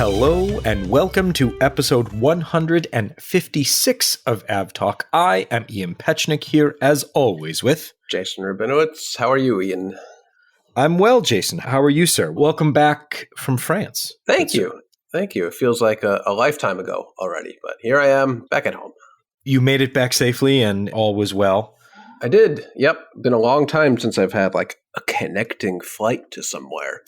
Hello and welcome to episode 156 of AvTalk. I am Ian Petchnick here as always with Jason Rabinowitz. How are you, Ian? I'm well, Jason. How are you, sir? Welcome back from France. Thank you. It feels like a lifetime ago already, but here I am back at home. You made it back safely and all was well. I did. Yep. Been a long time since I've had like a connecting flight to somewhere.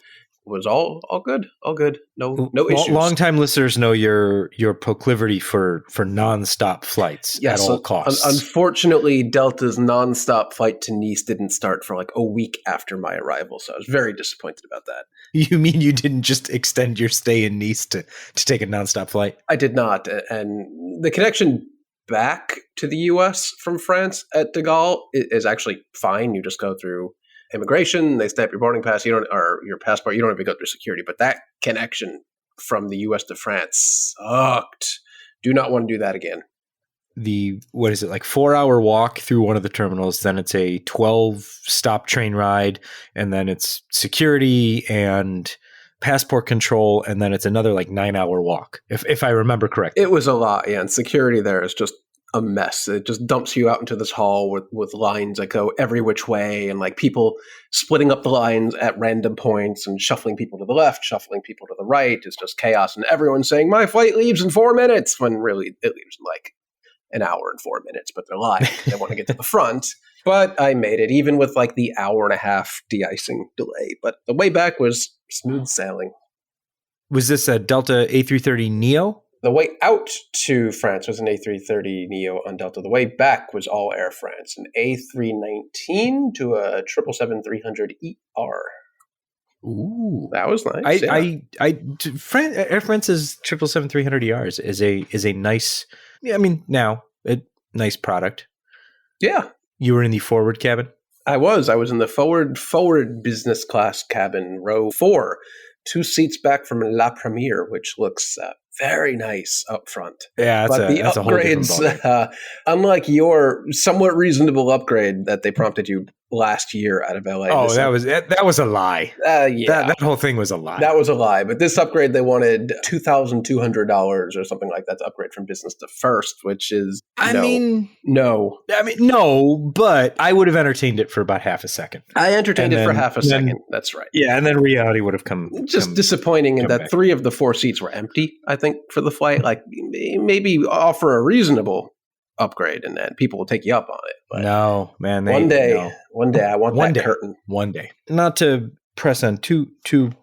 It was all good. All good. No issues. Long-time listeners know your proclivity for nonstop flights at all costs. Unfortunately, Delta's nonstop flight to Nice didn't start for like a week after my arrival, so I was very disappointed about that. You mean you didn't just extend your stay in Nice to take a nonstop flight? I did not. And the connection back to the U.S. from France at de Gaulle is actually fine. You just go through immigration, they stamp your boarding pass, or your passport. You don't even go through security. But that connection from the U.S. to France sucked. Do not want to do that again. What is it, like 4-hour walk through one of the terminals, then it's a 12-stop train ride, and then it's security and passport control, and then it's another like 9-hour walk, if I remember correctly. It was a lot, yeah, and security there is just a mess. It just dumps you out into this hall with lines that go every which way, and like people splitting up the lines at random points and shuffling people to the left, shuffling people to the right. It's just chaos, and everyone's saying, my flight leaves in 4 minutes, when really it leaves in like an hour and 4 minutes, but they're lying. They want to get to the front. But I made it, even with like the hour and a half de-icing delay. But the way back was smooth sailing. Was this a Delta A330neo? The way out to France was an A330neo on Delta. The way back was all Air France, an A319 to a 777-300ER. Ooh, that was nice. Air France's 777-300ER is a nice. Yeah, I mean, now a nice product. Yeah, you were in the forward cabin. I was in the forward business class cabin, row 4, 2 seats back from La Premiere, which looks very nice up front. Yeah, that's a whole different ballgame. Unlike your somewhat reasonable upgrade that they prompted you last year out of LA. Oh, that was a lie. Yeah, that whole thing was a lie. That was a lie. But this upgrade, they wanted $2,200 or something like that to upgrade from business to first, which is no. But I would have entertained it for about half a second. I entertained it for half a second. That's right. Yeah, and then reality would have come. Just disappointing in that back. 3 of the 4 seats were empty, I think, for the flight. Like, maybe offer a reasonable upgrade and then people will take you up on it. But no, man. One day I want that curtain. One day. Not to press on too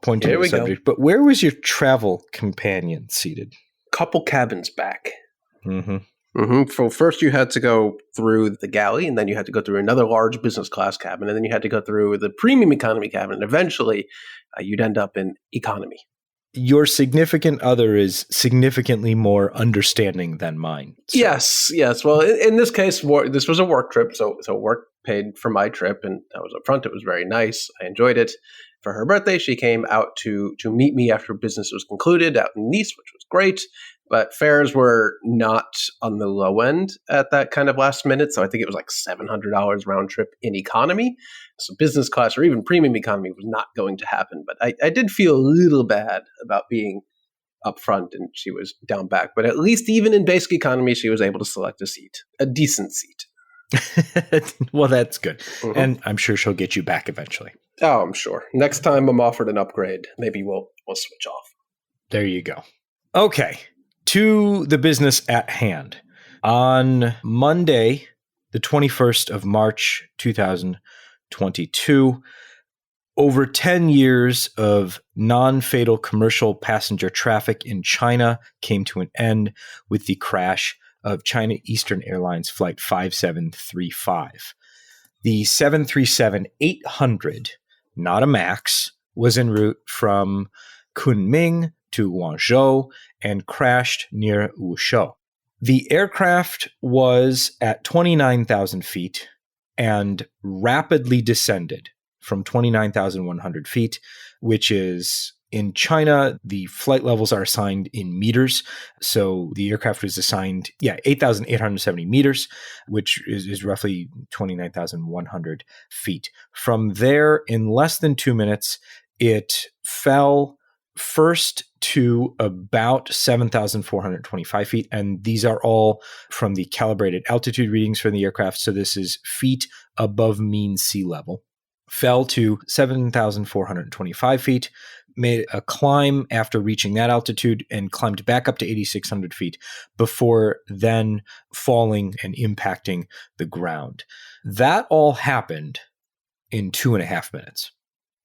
pointed the subject, but where was your travel companion seated? Couple cabins back. Mm-hmm. So first you had to go through the galley, and then you had to go through another large business class cabin, and then you had to go through the premium economy cabin, and eventually you'd end up in economy. Your significant other is significantly more understanding than mine. So. Yes. Well, in this case, this was a work trip, so work paid for my trip, and I was up front. It was very nice. I enjoyed it. For her birthday, she came out to meet me after business was concluded out in Nice, which was great. But fares were not on the low end at that kind of last minute. So I think it was like $700 round trip in economy. So business class or even premium economy was not going to happen. But I did feel a little bad about being up front and she was down back. But at least even in basic economy, she was able to select a seat, a decent seat. Well, that's good. Mm-hmm. And I'm sure she'll get you back eventually. Oh, I'm sure. Next time I'm offered an upgrade, maybe we'll switch off. There you go. Okay. To the business at hand. On Monday, the 21st of March, 2022, over 10 years of non-fatal commercial passenger traffic in China came to an end with the crash of China Eastern Airlines Flight 5735. The 737-800, not a MAX, was en route from Kunming to Guangzhou and crashed near Wuzhou. The aircraft was at 29,000 feet and rapidly descended from 29,100 feet, which is in China, the flight levels are assigned in meters. So the aircraft was assigned, 8,870 meters, which is roughly 29,100 feet. From there, in less than 2 minutes, it fell first to about 7,425 feet. And these are all from the calibrated altitude readings from the aircraft. So this is feet above mean sea level. Fell to 7,425 feet, made a climb after reaching that altitude and climbed back up to 8,600 feet before then falling and impacting the ground. That all happened in 2.5 minutes.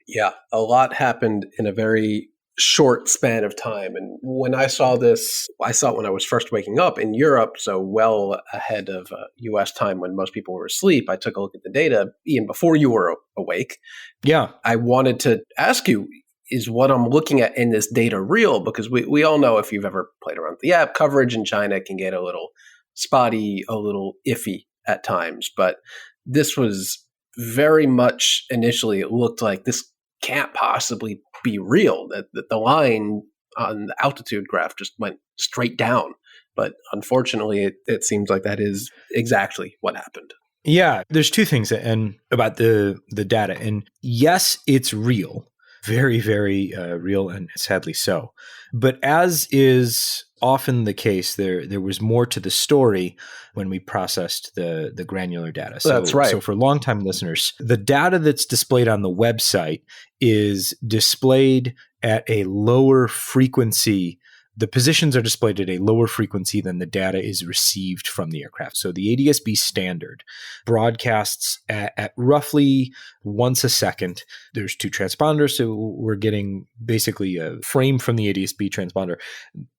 Yeah, a lot happened in a very short span of time. And when I saw this, I saw it when I was first waking up in Europe, so well ahead of US time when most people were asleep. I took a look at the data, Ian, before you were awake. Yeah. I wanted to ask you, is what I'm looking at in this data real? Because we all know, if you've ever played around with the app, coverage in China can get a little spotty, a little iffy at times. But this was very much, initially, it looked like this can't possibly be real, that the line on the altitude graph just went straight down. But unfortunately, it seems like that is exactly what happened. Yeah, there's two things and about the data. And yes, it's real. Very, very real, and sadly so. But as is often the case, there was more to the story when we processed the granular data. So, That's right. So for longtime listeners, the data that's displayed on the website is displayed at a lower frequency. The positions are displayed at a lower frequency than the data is received from the aircraft. So the ADS-B standard broadcasts at roughly once a second. There's two transponders, so we're getting basically a frame from the ADS-B transponder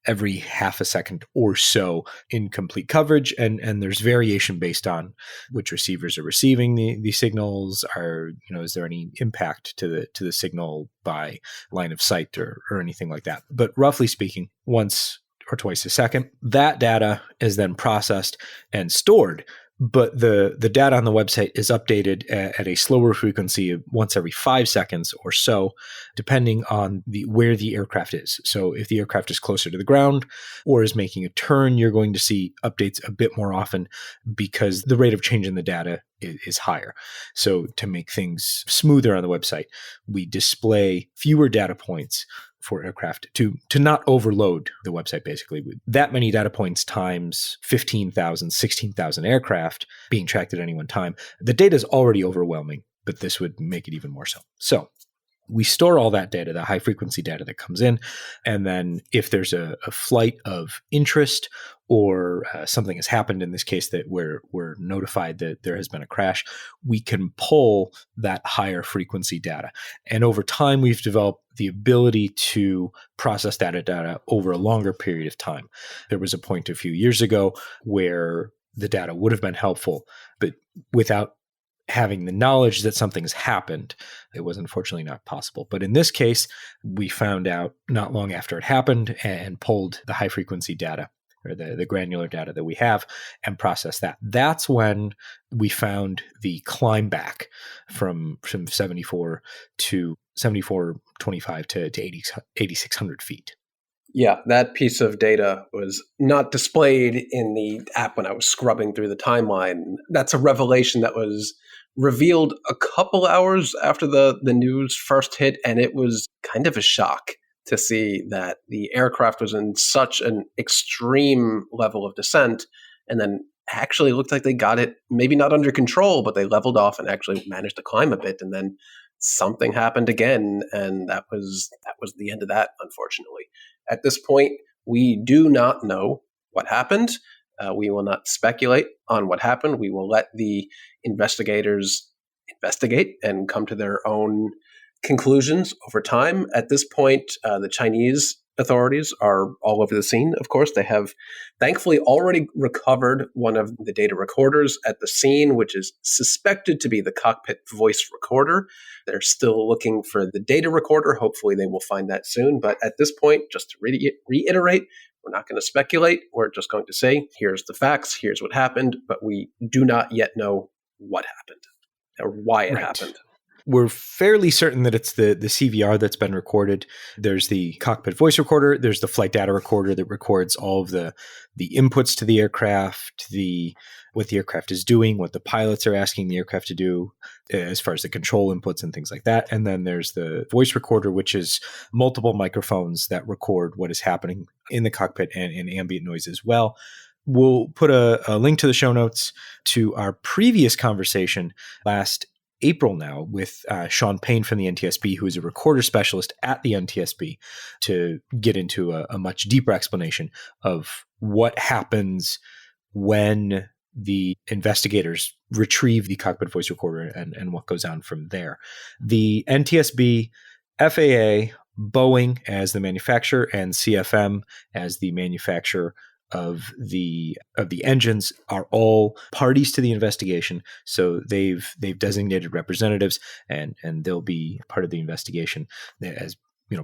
every half a second or so in complete coverage. And there's variation based on which receivers are receiving the signals. Is there any impact to the signal by line of sight or anything like that? But roughly speaking, once or twice a second, that data is then processed and stored. But the data on the website is updated at a slower frequency of once every 5 seconds or so, depending on where the aircraft is. So if the aircraft is closer to the ground or is making a turn, you're going to see updates a bit more often because the rate of change in the data is higher. So to make things smoother on the website, we display fewer data points for aircraft to not overload the website, basically. That many data points times 15,000, 16,000 aircraft being tracked at any one time. The data is already overwhelming, but this would make it even more so. So we store all that data, the high frequency data that comes in. And then if there's a flight of interest or something has happened in this case that we're notified that there has been a crash, we can pull that higher frequency data. And over time, we've developed the ability to process that data over a longer period of time. There was a point a few years ago where the data would have been helpful, but without having the knowledge that something's happened, it was unfortunately not possible. But in this case, we found out not long after it happened and pulled the high frequency data or the granular data that we have and processed that. That's when we found the climb back from 74 to 7425 to 8,600 feet. Yeah, that piece of data was not displayed in the app when I was scrubbing through the timeline. That's a revelation that was revealed a couple hours after the news first hit, and it was kind of a shock to see that the aircraft was in such an extreme level of descent, and then actually looked like they got it maybe not under control, but they leveled off and actually managed to climb a bit, and then something happened again, and that was the end of that, unfortunately. At this point, we do not know what happened. We will not speculate on what happened. We will let the investigators investigate and come to their own conclusions over time. At this point, the Chinese authorities are all over the scene, of course. They have thankfully already recovered one of the data recorders at the scene, which is suspected to be the cockpit voice recorder. They're still looking for the data recorder. Hopefully they will find that soon. But at this point, just to reiterate, we're not going to speculate. We're just going to say, here's the facts, here's what happened, but we do not yet know what happened or why it happened. We're fairly certain that it's the CVR that's been recorded. There's the cockpit voice recorder. There's the flight data recorder that records all of the inputs to the aircraft, what the aircraft is doing, what the pilots are asking the aircraft to do as far as the control inputs and things like that. And then there's the voice recorder, which is multiple microphones that record what is happening in the cockpit and ambient noise as well. We'll put a link to the show notes to our previous conversation last April now with Sean Payne from the NTSB, who is a recorder specialist at the NTSB, to get into a much deeper explanation of what happens when the investigators retrieve the cockpit voice recorder and what goes on from there. The NTSB, FAA, Boeing as the manufacturer, and CFM as the manufacturer of the engines are all parties to the investigation. So they've designated representatives, and they'll be part of the investigation as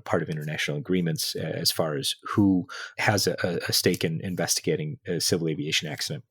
part of international agreements as far as who has a stake in investigating a civil aviation accident.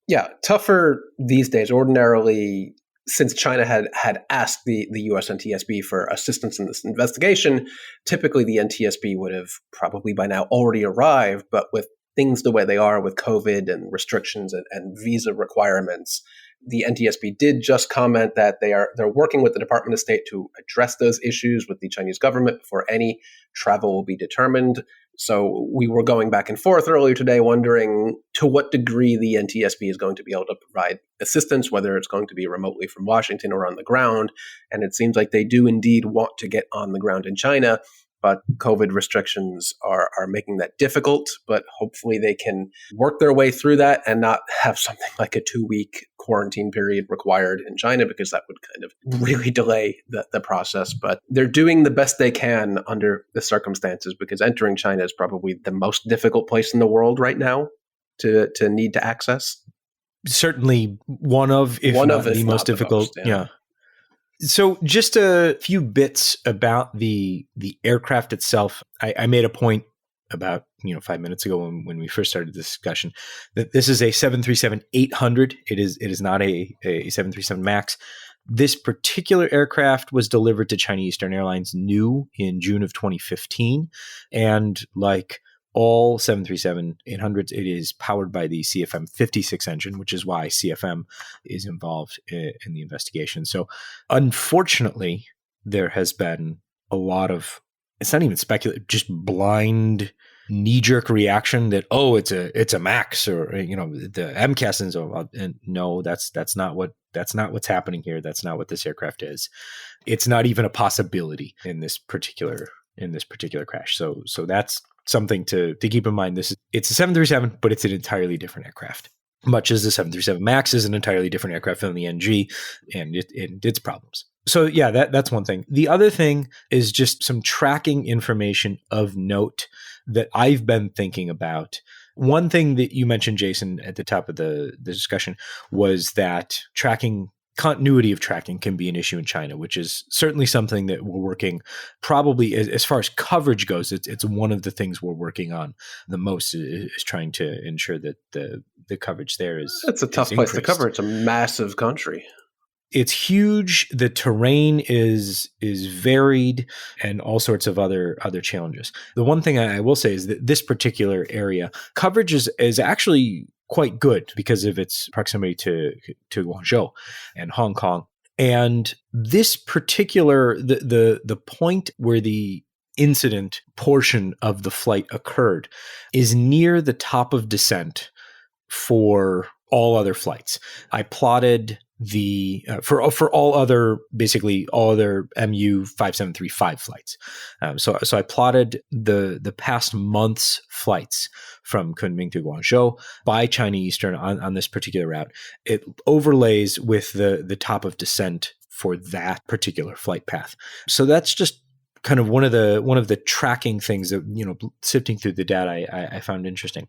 Yeah, tougher these days. Ordinarily, since China had asked the US NTSB for assistance in this investigation, typically the NTSB would have probably by now already arrived, but with things the way they are with COVID and restrictions and visa requirements, the NTSB did just comment that they're working with the Department of State to address those issues with the Chinese government before any travel will be determined. So we were going back and forth earlier today wondering to what degree the NTSB is going to be able to provide assistance, whether it's going to be remotely from Washington or on the ground. And it seems like they do indeed want to get on the ground in China, but COVID restrictions are making that difficult. But hopefully they can work their way through that and not have something like a 2-week quarantine period required in China, because that would kind of really delay the process. But they're doing the best they can under the circumstances, because entering China is probably the most difficult place in the world right now to need to access. Certainly one of, if not the most difficult. Yeah. So just a few bits about the aircraft itself. I made a point about 5 minutes ago when we first started this discussion that this is a 737-800. It is not a 737 MAX. This particular aircraft was delivered to China Eastern Airlines new in June of 2015, and like all 737-800s, it is powered by the CFM 56 engine, which is why CFM is involved in the investigation. So unfortunately, there has been a lot of, it's not even speculative, just blind knee-jerk reaction that, oh, it's a MAX, or the MCAS, and no, that's not what's happening here. That's not what this aircraft is. It's not even a possibility in this particular crash. So that's something to keep in mind. It's a 737, but it's an entirely different aircraft. Much as the 737 MAX is an entirely different aircraft than the NG and its problems. So yeah, that's one thing. The other thing is just some tracking information of note that I've been thinking about. One thing that you mentioned, Jason, at the top of the discussion was that continuity of tracking can be an issue in China, which is certainly something that we're working, probably as far as coverage goes, it's one of the things we're working on the most, is trying to ensure that the coverage there is. It's a tough place to cover. It's a massive country. It's huge. The terrain is varied, and all sorts of other challenges. The one thing I will say is that this particular area coverage is actually quite good because of its proximity to Guangzhou and Hong Kong. And this particular, the point where the incident portion of the flight occurred is near the top of descent for all other flights. I plotted for all other MU 5735 flights. So I plotted the past month's flights from Kunming to Guangzhou by China Eastern on this particular route. It overlays with the top of descent for that particular flight path. So that's just kind of one of the tracking things that, sifting through the data I found interesting.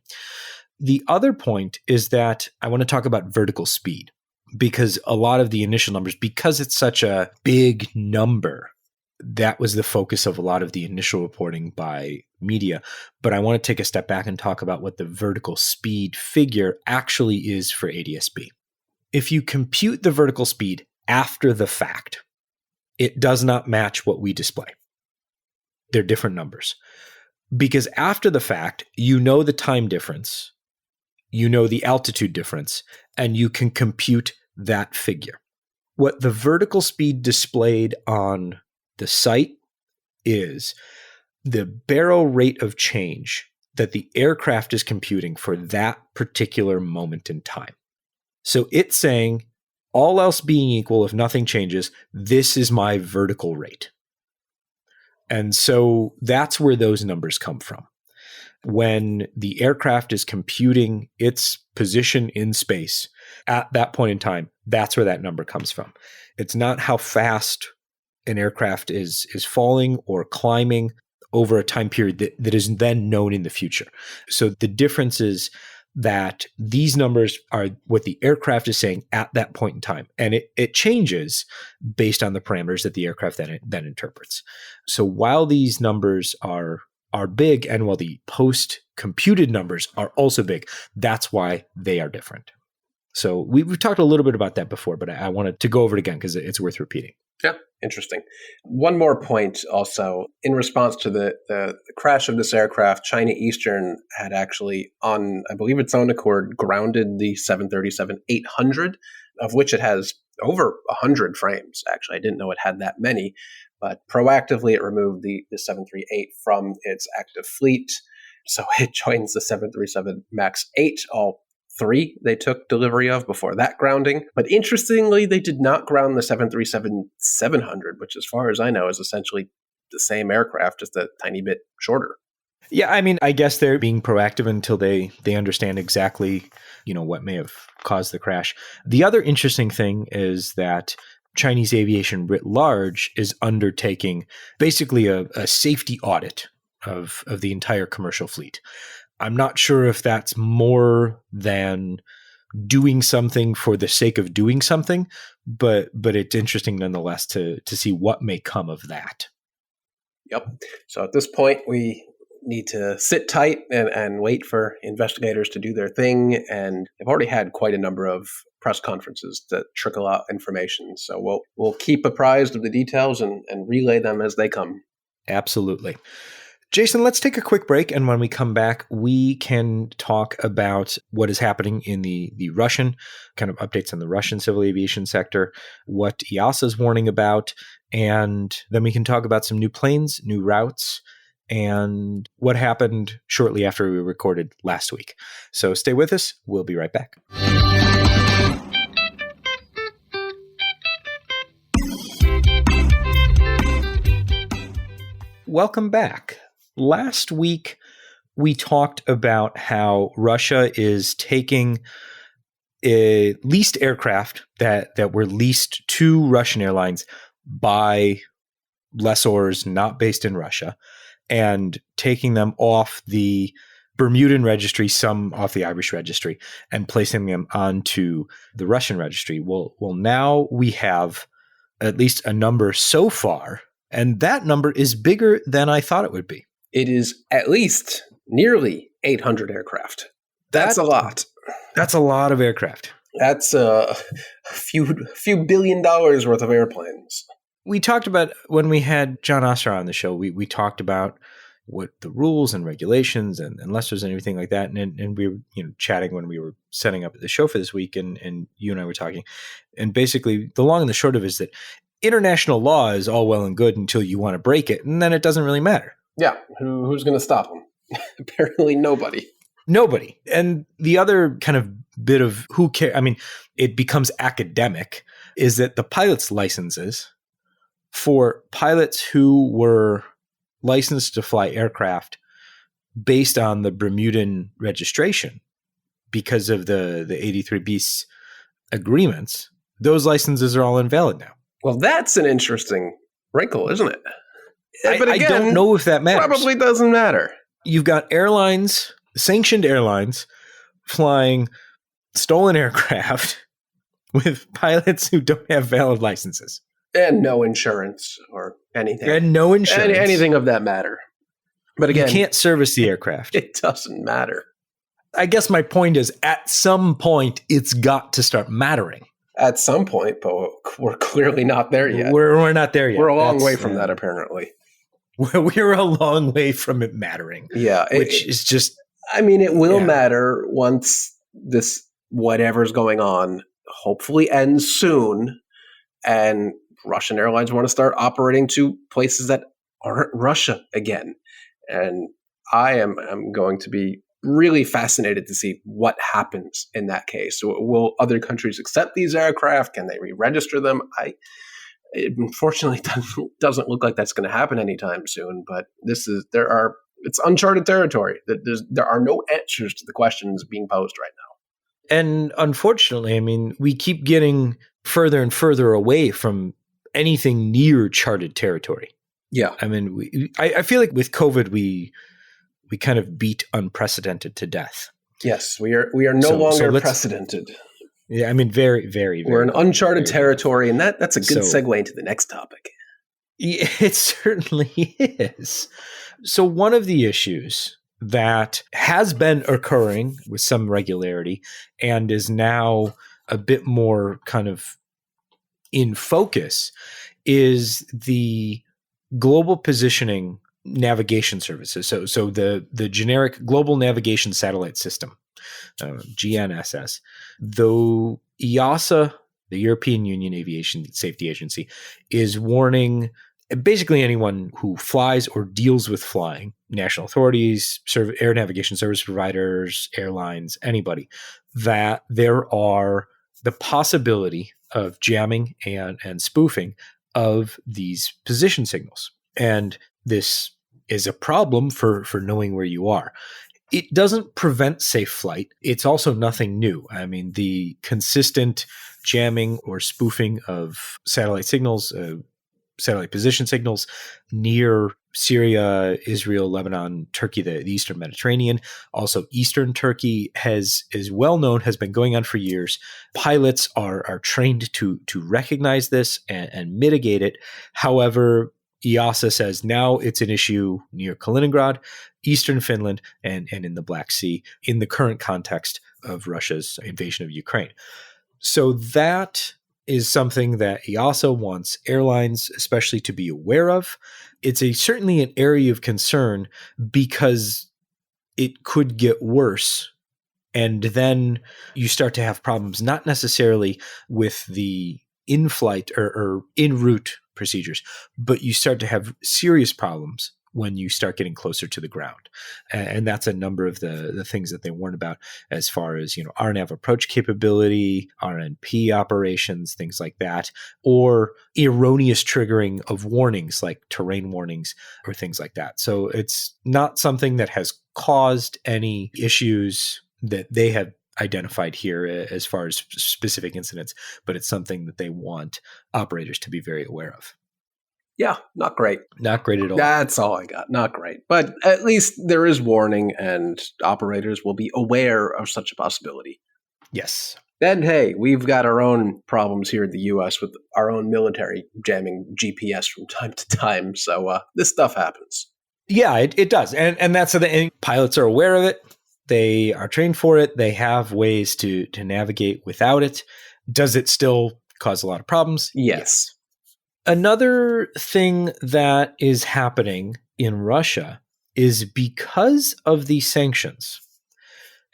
The other point is that I want to talk about vertical speed, because a lot of the initial numbers, because it's such a big number, that was the focus of a lot of the initial reporting by media. But I want to take a step back and talk about what the vertical speed figure actually is for ADSB. If you compute the vertical speed after the fact, it does not match what we display. They're different numbers. Because after the fact, you know the time difference, you know the altitude difference, and you can compute that figure. What the vertical speed displayed on the site is the barrel rate of change that the aircraft is computing for that particular moment in time. So it's saying, all else being equal, if nothing changes, this is my vertical rate. And so that's where those numbers come from. When the aircraft is computing its position in space at that point in time, that's where that number comes from. It's not how fast an aircraft is falling or climbing over a time period that is then known in the future. So the difference is that these numbers are what the aircraft is saying at that point in time. And it changes based on the parameters that the aircraft then interprets. So while these numbers are big, and while the post-computed numbers are also big, that's why they are different. So we've talked a little bit about that before, but I wanted to go over it again because it's worth repeating. Yeah, interesting. One more point also. In response to the crash of this aircraft, China Eastern had actually, on, I believe, its own accord, grounded the 737-800, of which it has over 100 frames. Actually, I didn't know it had that many, but proactively it removed the 738 from its active fleet. So it joins the 737 MAX 8, all three they took delivery of before that grounding. But interestingly, they did not ground the 737-700, which as far as I know is essentially the same aircraft, just a tiny bit shorter. Yeah, I mean, I guess they're being proactive until they understand exactly, what may have caused the crash. The other interesting thing is that Chinese aviation writ large is undertaking basically a safety audit of the entire commercial fleet. I'm not sure if that's more than doing something for the sake of doing something, but it's interesting nonetheless to see what may come of that. Yep. So at this point, we need to sit tight and wait for investigators to do their thing. And they've already had quite a number of press conferences that trickle out information. So we'll keep apprised of the details and relay them as they come. Absolutely. Jason, let's take a quick break. And when we come back, we can talk about what is happening in the Russian, kind of updates on the Russian civil aviation sector, what EASA is warning about, and then we can talk about some new planes, new routes, and what happened shortly after we recorded last week. So stay with us. We'll be right back. Welcome back. Last week, we talked about how Russia is taking leased aircraft that were leased to Russian airlines by lessors not based in Russia and taking them off the Bermudan registry, some off the Irish registry, and placing them onto the Russian registry. Well, now we have at least a number so far, and that number is bigger than I thought it would be. It is at least nearly 800 aircraft. That's a lot. That's a lot of aircraft. That's a few $1 billion worth of airplanes. We talked about, when we had John Osser on the show, we talked about what the rules and regulations and lessors and everything like that. And we were chatting when we were setting up the show for this week, and you and I were talking. And basically, the long and the short of it is that international law is all well and good until you want to break it, and then it doesn't really matter. Yeah, who's going to stop them? Apparently nobody. Nobody. And the other kind of bit of who cares, I mean, it becomes academic, is that the pilots' licenses for pilots who were licensed to fly aircraft based on the Bermudan registration because of the 83 bis agreements, those licenses are all invalid now. Well, that's an interesting wrinkle, isn't it? But again, I don't know if that matters. Probably doesn't matter. You've got airlines, sanctioned airlines, flying stolen aircraft with pilots who don't have valid licenses. And no insurance or anything. And no insurance. Anything of that matter. But again, you can't service the aircraft. It doesn't matter. I guess my point is, at some point, it's got to start mattering. At some point, but we're clearly not there yet. We're not there yet. We're a long way from that, apparently. We're a long way from it mattering. Yeah. Which is just... I mean, it will matter once this whatever's going on hopefully ends soon, and Russian airlines want to start operating to places that aren't Russia again. And I am going to be really fascinated to see what happens in that case. Will other countries accept these aircraft? Can they re-register them? It unfortunately doesn't look like that's going to happen anytime soon. But it's uncharted territory. There are no answers to the questions being posed right now. And unfortunately, I mean, we keep getting further and further away from anything near charted territory. Yeah. I mean, I feel like with COVID, we kind of beat unprecedented to death. Yes, we are no longer precedented. Yeah, I mean, very, very, very. We're in uncharted territory, and that's a good segue into the next topic. It certainly is. So one of the issues that has been occurring with some regularity and is now a bit more kind of in focus is the global positioning navigation services. So the generic Global Navigation Satellite System, GNSS, though EASA, the European Union Aviation Safety Agency, is warning basically anyone who flies or deals with flying, national authorities, air navigation service providers, airlines, anybody, that there are the possibility of jamming and spoofing of these position signals. And this is a problem for knowing where you are. It doesn't prevent safe flight. It's also nothing new. I mean, the consistent jamming or spoofing of satellite signals, satellite position signals near Syria, Israel, Lebanon, Turkey, the Eastern Mediterranean. Also, Eastern Turkey is well known, has been going on for years. Pilots are trained to recognize this and mitigate it. However, EASA says now it's an issue near Kaliningrad, Eastern Finland, and in the Black Sea in the current context of Russia's invasion of Ukraine. So that is something that EASA wants airlines especially to be aware of. It's certainly an area of concern because it could get worse. And then you start to have problems, not necessarily with the in-flight or en route procedures, but you start to have serious problems when you start getting closer to the ground. And that's a number of the things that they warn about as far as, RNAV approach capability, RNP operations, things like that, or erroneous triggering of warnings like terrain warnings or things like that. So it's not something that has caused any issues that they have identified here as far as specific incidents, but it's something that they want operators to be very aware of. Yeah, not great. Not great at all. That's all I got. Not great. But at least there is warning and operators will be aware of such a possibility. Yes. Then, hey, we've got our own problems here in the U.S. with our own military jamming GPS from time to time. So this stuff happens. Yeah, it does. And that's the thing. Pilots are aware of it. They are trained for it. They have ways to navigate without it. Does it still cause a lot of problems? Yes. Another thing that is happening in Russia is because of the sanctions.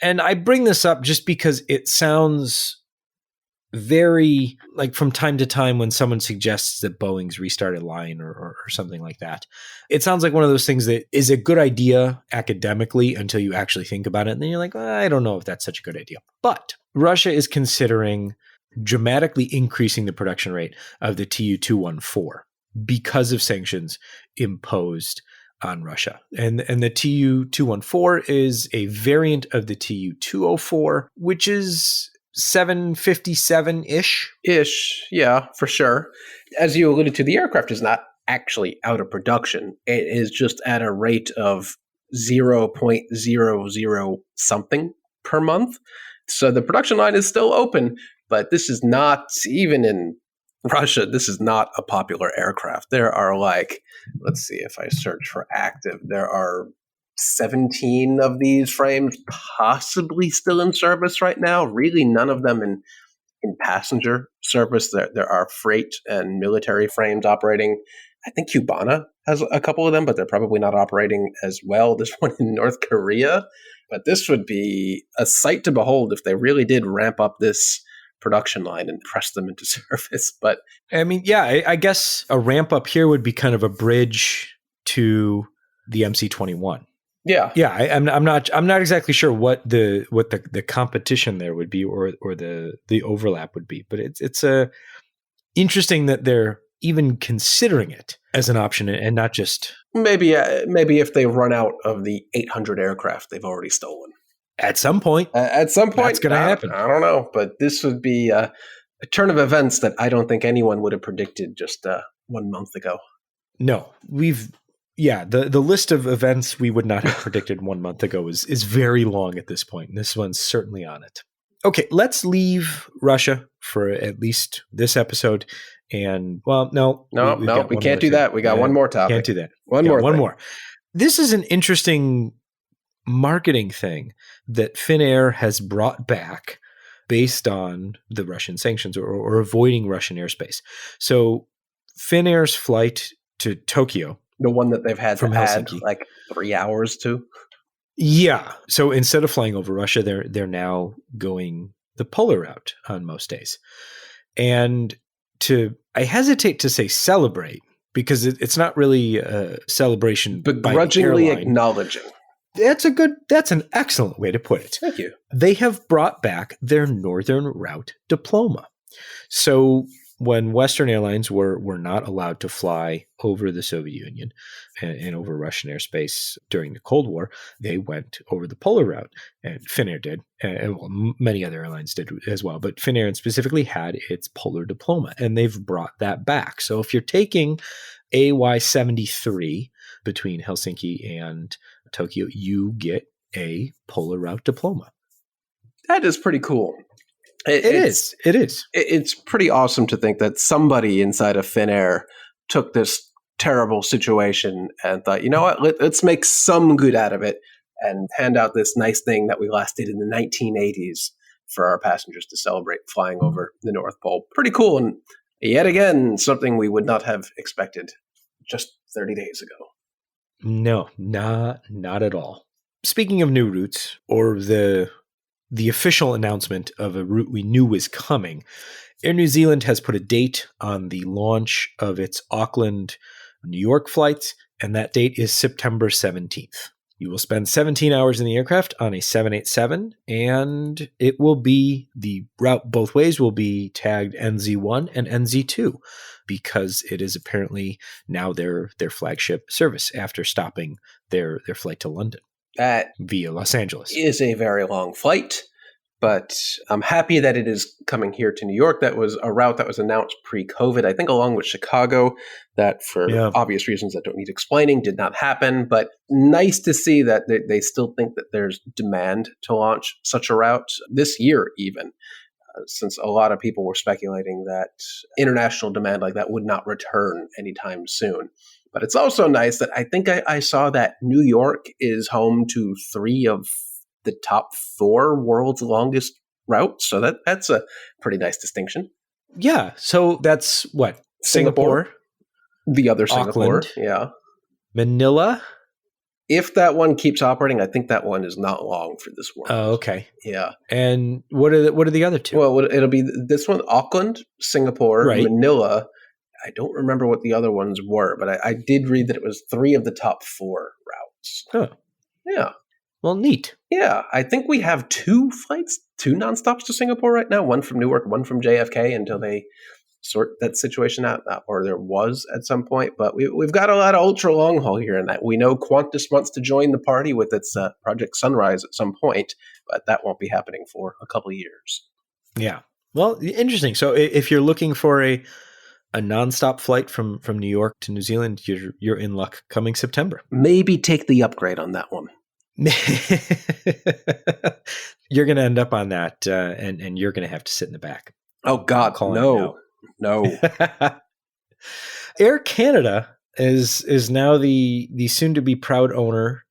And I bring this up just because it sounds very like from time to time when someone suggests that Boeing's restarted line or something like that. It sounds like one of those things that is a good idea academically until you actually think about it. And then you're like, I don't know if that's such a good idea. But Russia is considering dramatically increasing the production rate of the Tu-214 because of sanctions imposed on Russia. And the Tu-214 is a variant of the Tu-204, which is 757-ish. Yeah, for sure. As you alluded to, the aircraft is not actually out of production. It is just at a rate of 0.00 something per month. So the production line is still open, but this is not, even in Russia, this is not a popular aircraft. There are let's see if I search for active, there are 17 of these frames possibly still in service right now. Really none of them in in passenger service. There are freight and military frames operating. I think Cubana has a couple of them, but they're probably not operating as well. There's one in North Korea. But this would be a sight to behold if they really did ramp up this production line and press them into service. But I mean, yeah, I guess a ramp up here would be kind of a bridge to the MC-21. yeah, I'm not exactly sure what the competition there would be or the overlap would be, but it's interesting that they're even considering it as an option and not just maybe if they run out of the 800 aircraft they've already stolen. At some point. That's going to happen. I don't know, but this would be a turn of events that I don't think anyone would have predicted just 1 month ago. No, the list of events we would not have predicted 1 month ago is very long at this point, and this one's certainly on it. Okay, let's leave Russia for at least this episode. And we can't do that. We got one more topic. Can't do that. One more. This is an interesting marketing thing that Finnair has brought back based on the Russian sanctions or avoiding Russian airspace. So Finnair's flight to Tokyo, the one that they've had from Helsinki, add like 3 hours to. Yeah. So instead of flying over Russia, they're now going the polar route on most days. And I hesitate to say celebrate because it's not really a celebration. Begrudgingly acknowledging. That's an excellent way to put it. Thank you. They have brought back their Northern Route diploma. So when Western airlines were not allowed to fly over the Soviet Union and over Russian airspace during the Cold War, they went over the polar route, and Finnair did, and many other airlines did as well. But Finnair specifically had its polar diploma, and they've brought that back. So if you're taking AY-73 between Helsinki and Tokyo, you get a polar route diploma. That is pretty cool. It is. It's pretty awesome to think that somebody inside of Finnair took this terrible situation and thought, you know what, let's make some good out of it and hand out this nice thing that we last did in the 1980s for our passengers to celebrate flying over the North Pole. Pretty cool. And yet again, something we would not have expected just 30 days ago. No, not at all. Speaking of new routes, or the official announcement of a route we knew was coming, Air New Zealand has put a date on the launch of its Auckland, New York flights, and that date is September 17th. You will spend 17 hours in the aircraft on a 787, and it will be, the route both ways will be tagged NZ1 and NZ2 because it is apparently now their flagship service after stopping their flight to London. That via Los Angeles is a very long flight, but I'm happy that it is coming here to New York. That was a route that was announced pre-COVID, I think, along with Chicago, that for obvious reasons that don't need explaining did not happen. But nice to see that they still think that there's demand to launch such a route this year even, since a lot of people were speculating that international demand like that would not return anytime soon. But it's also nice that I think I saw that New York is home to 3 of the top 4 world's longest routes. So that's a pretty nice distinction. Yeah. So that's what? Singapore? The other Singapore. Auckland, yeah. Manila? If that one keeps operating, I think that one is not long for this world. Oh, okay. Yeah. And what are the other 2? Well, it'll be this one, Auckland, Singapore, right. Manila. I don't remember what the other ones were, but I did read that it was 3 of the top 4 routes. Oh. Yeah. Well, neat. Yeah. I think we have 2 flights, 2 nonstops to Singapore right now, one from Newark, one from JFK until they sort that situation out, or there was at some point. But we've got a lot of ultra long haul here, and that we know Qantas wants to join the party with its Project Sunrise at some point, but that won't be happening for a couple of years. Yeah. Well, interesting. So if you're looking for a nonstop flight from New York to New Zealand, you're in luck coming September. Maybe take the upgrade on that one. You're going to end up on that, and you're going to have to sit in the back. Oh, God, no. Air Canada is now the soon-to-be proud owner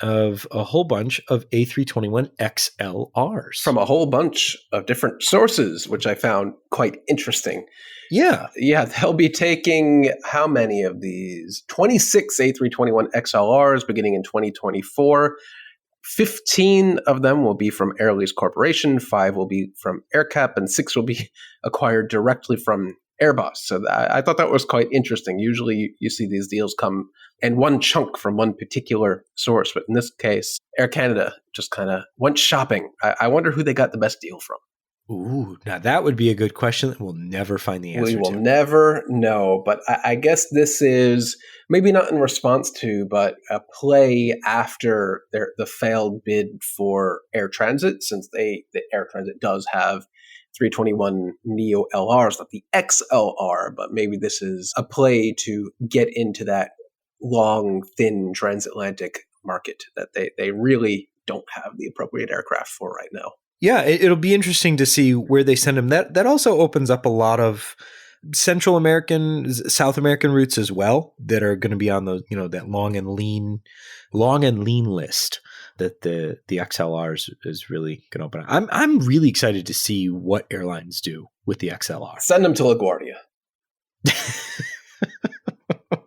of a whole bunch of A321XLRs. From a whole bunch of different sources, which I found quite interesting. Yeah. They'll be taking how many of these? 26 A321XLRs beginning in 2024. 15 of them will be from Air Lease Corporation, 5 will be from AerCap, and 6 will be acquired directly from Airbus. So I thought that was quite interesting. Usually you see these deals come in one chunk from one particular source, but in this case, Air Canada just kind of went shopping. I wonder who they got the best deal from. Ooh, now that would be a good question that we'll never find the answer to. We will never know, but I guess this is maybe not in response to, but a play after the failed bid for Air Transit, since the Air Transit does have 321 Neo LRs, not the XLR, but maybe this is a play to get into that long, thin transatlantic market that they really don't have the appropriate aircraft for right now. Yeah, it'll be interesting to see where they send them. That also opens up a lot of Central American, South American routes as well that are going to be on those, that long and lean list that the XLRs is really going to open up. I'm really excited to see what airlines do with the XLR. Send them to LaGuardia.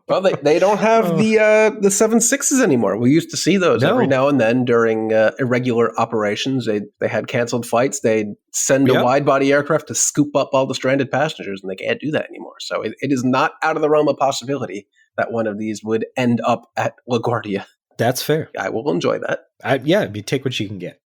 Well, they don't have the 7.6s anymore. We used to see those every now and then during irregular operations. They had canceled flights. They'd send a wide-body aircraft to scoop up all the stranded passengers, and they can't do that anymore. So it is not out of the realm of possibility that one of these would end up at LaGuardia. That's fair. I will enjoy that. You take what you can get.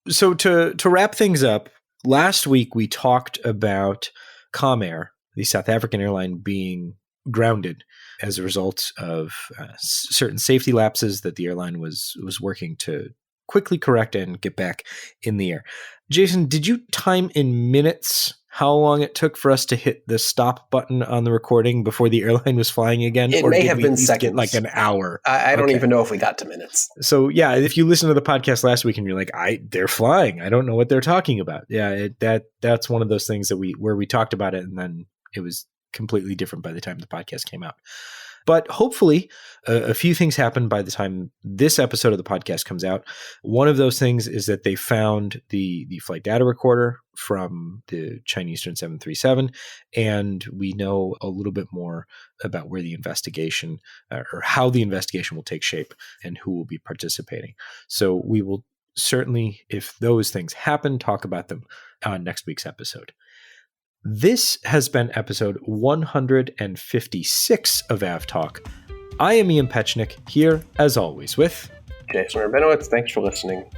So to wrap things up, last week we talked about Comair, the South African airline, being grounded as a result of certain safety lapses that the airline was working to quickly correct and get back in the air. Jason, did you time in minutes how long it took for us to hit the stop button on the recording before the airline was flying again? It may have been seconds. Like an hour. I don't even know if we got to minutes. So yeah, if you listen to the podcast last week and you're like, they're flying, I don't know what they're talking about. Yeah, that's one of those things that where we talked about it and then it was completely different by the time the podcast came out. But hopefully a few things happen by the time this episode of the podcast comes out. One of those things is that they found the flight data recorder from the China Eastern 737, and we know a little bit more about where the investigation or how the investigation will take shape and who will be participating. So we will certainly, if those things happen, talk about them on next week's episode. This has been episode 156 of AvTalk. I am Ian Petchnick, here as always with Jason Rabinowitz. Thanks for listening.